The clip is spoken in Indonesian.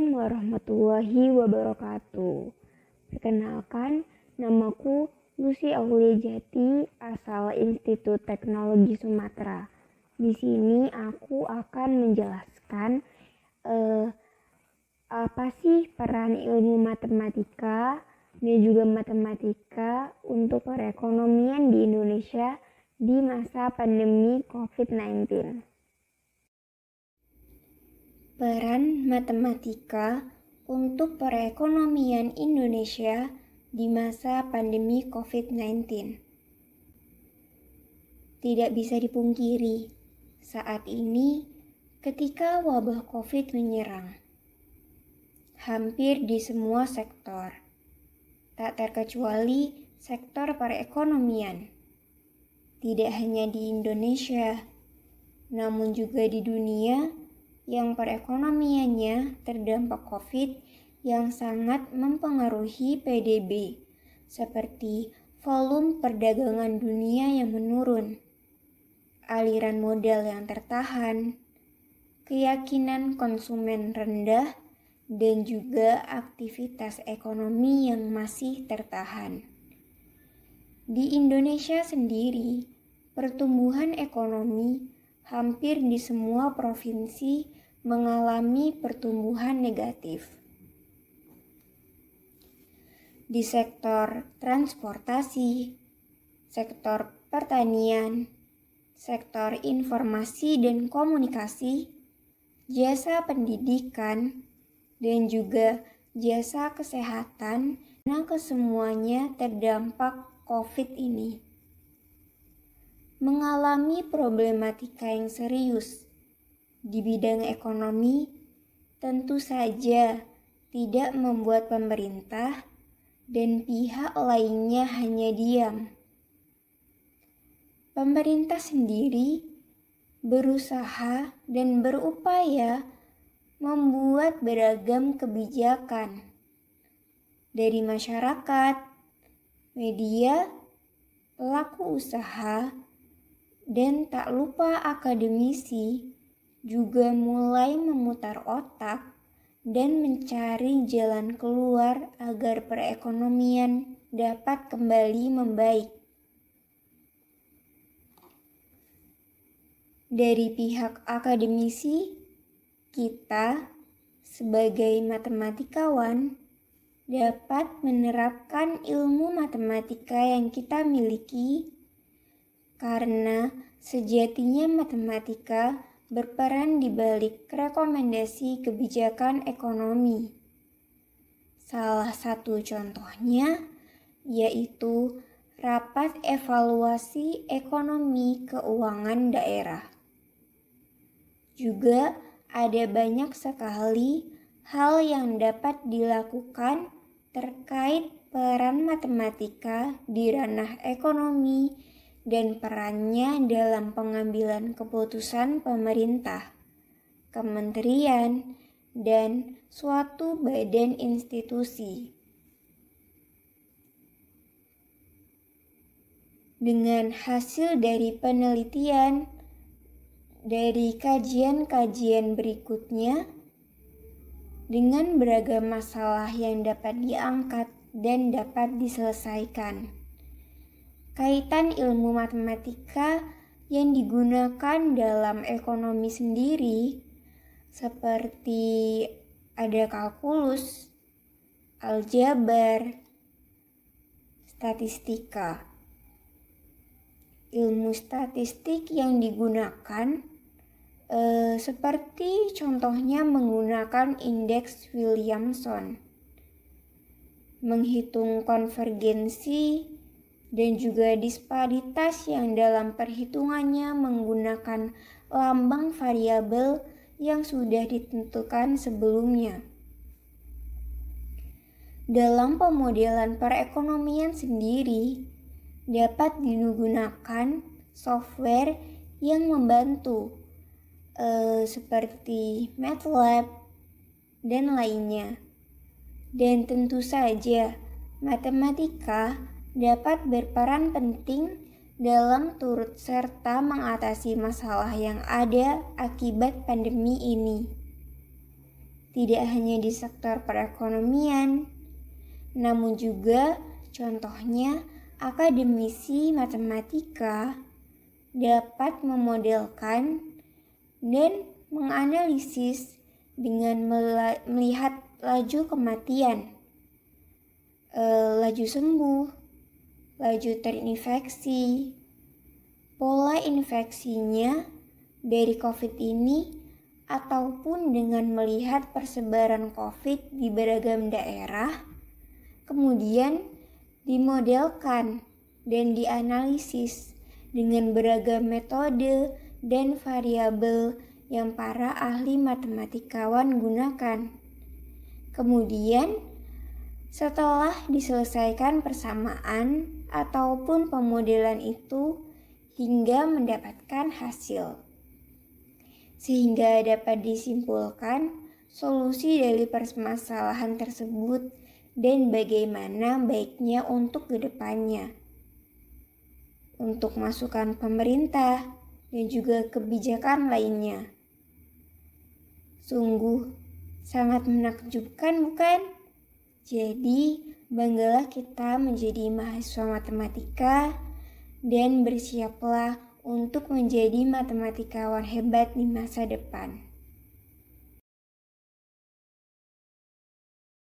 Assalamualaikum warahmatullahi wabarakatuh. Perkenalkan, namaku Lucy Aulia Jati, asal Institut Teknologi Sumatera. Di sini aku akan menjelaskan apa sih peran ilmu matematika dan juga matematika untuk perekonomian di Indonesia di masa pandemi COVID-19. Peran matematika untuk perekonomian Indonesia di masa pandemi COVID-19. Tidak bisa dipungkiri, saat ini ketika wabah COVID menyerang, hampir di semua sektor, tak terkecuali sektor perekonomian, tidak hanya di Indonesia, namun juga di dunia yang perekonomiannya terdampak COVID yang sangat mempengaruhi PDB, seperti volume perdagangan dunia yang menurun, aliran modal yang tertahan, keyakinan konsumen rendah, dan juga aktivitas ekonomi yang masih tertahan. Di Indonesia sendiri, pertumbuhan ekonomi hampir di semua provinsi mengalami pertumbuhan negatif. Di sektor transportasi, sektor pertanian, sektor informasi dan komunikasi, jasa pendidikan, dan juga jasa kesehatan, nah kesemuanya terdampak COVID ini. Mengalami problematika yang serius di bidang ekonomi, tentu saja tidak membuat pemerintah dan pihak lainnya hanya diam. Pemerintah sendiri berusaha dan berupaya membuat beragam kebijakan dari masyarakat, media, pelaku usaha, dan tak lupa akademisi juga mulai memutar otak dan mencari jalan keluar agar perekonomian dapat kembali membaik. Dari pihak akademisi, kita sebagai matematikawan dapat menerapkan ilmu matematika yang kita miliki karena sejatinya matematika berperan di balik rekomendasi kebijakan ekonomi. Salah satu contohnya yaitu rapat evaluasi ekonomi keuangan daerah. Juga ada banyak sekali hal yang dapat dilakukan terkait peran matematika di ranah ekonomi dan perannya dalam pengambilan keputusan pemerintah, kementerian, dan suatu badan institusi. Dengan hasil dari penelitian dari kajian-kajian berikutnya, dengan beragam masalah yang dapat diangkat dan dapat diselesaikan. Kaitan ilmu matematika yang digunakan dalam ekonomi sendiri seperti ada kalkulus, aljabar, statistika. Ilmu statistik yang digunakan seperti contohnya menggunakan indeks Williamson, menghitung konvergensi, dan juga disparitas yang dalam perhitungannya menggunakan lambang variabel yang sudah ditentukan sebelumnya. Dalam pemodelan perekonomian sendiri, dapat digunakan software yang membantu seperti MATLAB dan lainnya. Dan tentu saja matematika dapat berperan penting dalam turut serta mengatasi masalah yang ada akibat pandemi ini. tidak hanya di sektor perekonomian, namun juga contohnya akademisi matematika dapat memodelkan dan menganalisis dengan melihat laju kematian, laju sembuh, laju terinfeksi, pola infeksinya dari COVID ini, ataupun dengan melihat persebaran COVID di beragam daerah, kemudian dimodelkan dan dianalisis dengan beragam metode dan variabel yang para ahli matematikawan gunakan. Kemudian, setelah diselesaikan persamaan ataupun pemodelan itu hingga mendapatkan hasil, sehingga dapat disimpulkan solusi dari permasalahan tersebut dan bagaimana baiknya untuk kedepannya. Untuk masukan pemerintah dan juga kebijakan lainnya. Sungguh sangat menakjubkan, bukan? Jadi, banggalah kita menjadi mahasiswa matematika dan bersiaplah untuk menjadi matematikawan hebat di masa depan.